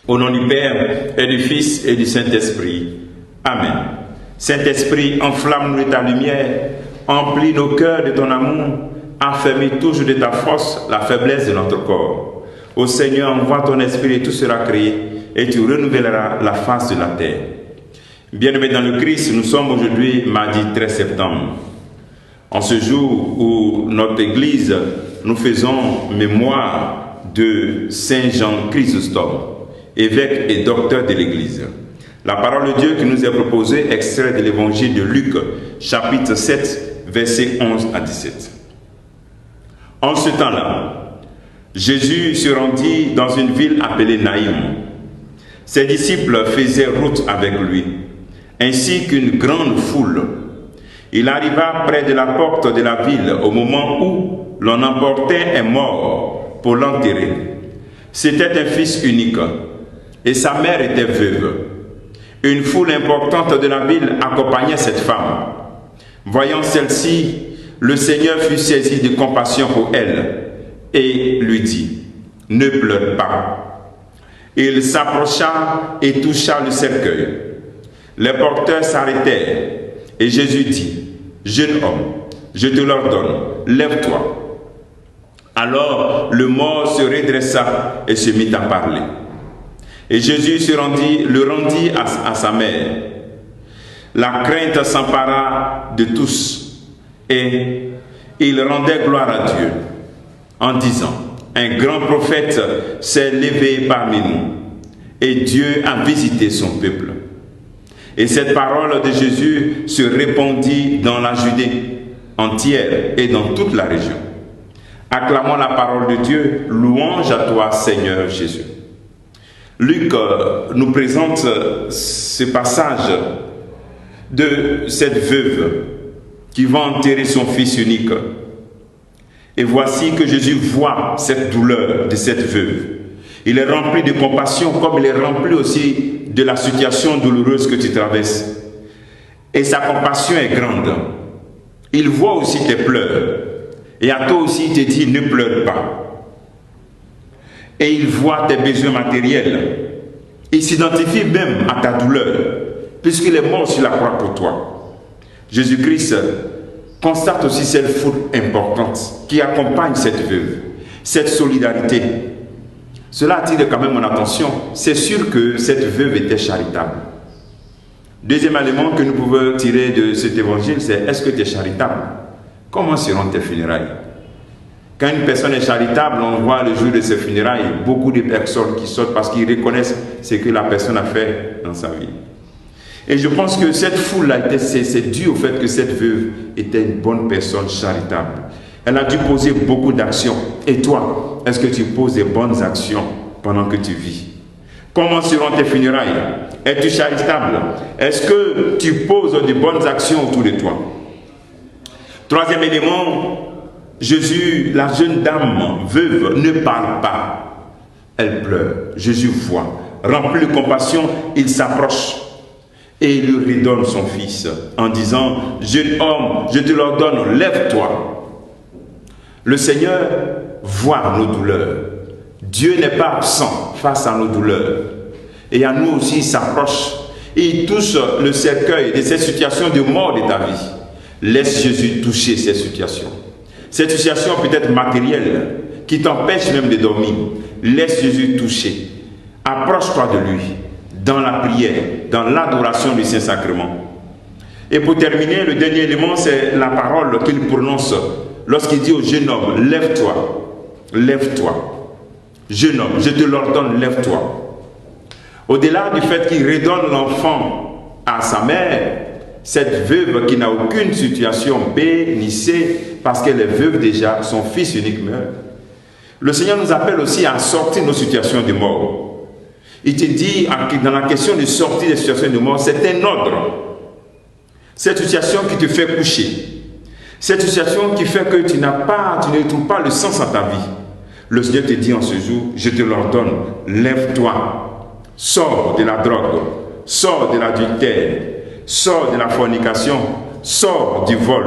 Au nom du Père et du Fils et du Saint-Esprit. Amen. Saint-Esprit, enflamme-nous de ta lumière, emplis nos cœurs de ton amour, affermis toujours de ta force la faiblesse de notre corps. Ô Seigneur, envoie ton esprit et tout sera créé, et tu renouvelleras la face de la terre. Bien-aimés dans le Christ, nous sommes aujourd'hui mardi 13 septembre. En ce jour où notre Église, nous faisons mémoire de Saint Jean Chrysostome, évêque et docteur de l'Église. La parole de Dieu qui nous est proposée, extrait de l'Évangile de Luc, chapitre 7, versets 11 à 17. En ce temps-là, Jésus se rendit dans une ville appelée Naïm. Ses disciples faisaient route avec lui, ainsi qu'une grande foule. Il arriva près de la porte de la ville au moment où l'on emportait un mort pour l'enterrer. C'était un fils unique, et sa mère était veuve. Une foule importante de la ville accompagnait cette femme. Voyant celle-ci, le Seigneur fut saisi de compassion pour elle et lui dit, « Ne pleure pas. » Il s'approcha et toucha le cercueil. Les porteurs s'arrêtèrent et Jésus dit, « Jeune homme, je te l'ordonne, lève-toi. » Alors le mort se redressa et se mit à parler. Et Jésus le rendit à sa mère. La crainte s'empara de tous et il rendait gloire à Dieu en disant, un grand prophète s'est levé parmi nous et Dieu a visité son peuple. Et cette parole de Jésus se répandit dans la Judée entière et dans toute la région. Acclamons la parole de Dieu, louange à toi Seigneur Jésus. Luc nous présente ce passage de cette veuve qui va enterrer son fils unique. Et voici que Jésus voit cette douleur de cette veuve. Il est rempli de compassion comme il est rempli aussi de la situation douloureuse que tu traverses. Et sa compassion est grande. Il voit aussi tes pleurs. Et à toi aussi il te dit ne pleure pas. Et il voit tes besoins matériels. Il s'identifie même à ta douleur, puisqu'il est mort sur la croix pour toi. Jésus-Christ constate aussi cette foule importante qui accompagne cette veuve, cette solidarité. Cela attire quand même mon attention. C'est sûr que cette veuve était charitable. Deuxième élément que nous pouvons tirer de cet évangile, c'est est-ce que tu es charitable? Comment seront tes funérailles? Quand une personne est charitable, on voit le jour de ses funérailles, beaucoup de personnes qui sortent parce qu'ils reconnaissent ce que la personne a fait dans sa vie. Et je pense que cette foule-là, c'est dû au fait que cette veuve était une bonne personne charitable. Elle a dû poser beaucoup d'actions. Et toi, est-ce que tu poses des bonnes actions pendant que tu vis? Comment seront tes funérailles? Es-tu charitable? Est-ce que tu poses de bonnes actions autour de toi? Troisième élément, Jésus, la jeune dame veuve, ne parle pas. Elle pleure. Jésus voit. Rempli de compassion, il s'approche et il lui redonne son fils en disant, « Jeune homme, je te l'ordonne, lève-toi. » Le Seigneur voit nos douleurs. Dieu n'est pas absent face à nos douleurs. Et à nous aussi, il s'approche. Et il touche le cercueil de ces situations de mort de ta vie. Laisse Jésus toucher ces situations. Cette situation peut être matérielle, qui t'empêche même de dormir. Laisse Jésus toucher. Approche-toi de lui, dans la prière, dans l'adoration du Saint-Sacrement. Et pour terminer, le dernier élément, c'est la parole qu'il prononce lorsqu'il dit au jeune homme, lève-toi, lève-toi. Jeune homme, je te l'ordonne, lève-toi. Au-delà du fait qu'il redonne l'enfant à sa mère, cette veuve qui n'a aucune situation B ni C, parce qu'elle est veuve déjà, son fils unique meurt. Le Seigneur nous appelle aussi à sortir de nos situations de mort. Il te dit, dans la question de sortir des situations de mort, c'est un ordre. Cette situation qui te fait coucher. Cette situation qui fait que tu ne trouves pas le sens à ta vie. Le Seigneur te dit en ce jour, je te l'ordonne, lève-toi, sors de la drogue, sors de l'adultère, sors de la fornication, sors du vol.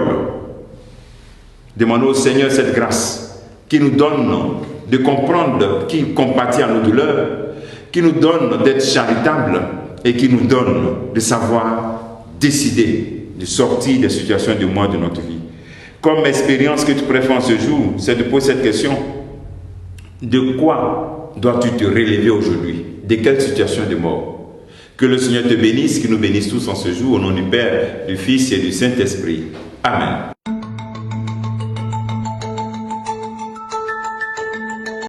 Demandons au Seigneur cette grâce qui nous donne de comprendre qu'il compatit à nos douleurs, qui nous donne d'être charitables et qui nous donne de savoir décider de sortir des situations du mois de notre vie. Comme expérience que tu préfères en ce jour, c'est de poser cette question. De quoi dois-tu te relever aujourd'hui? De quelle situation de mort? Que le Seigneur te bénisse, qu'il nous bénisse tous en ce jour, au nom du Père, du Fils et du Saint-Esprit. Amen.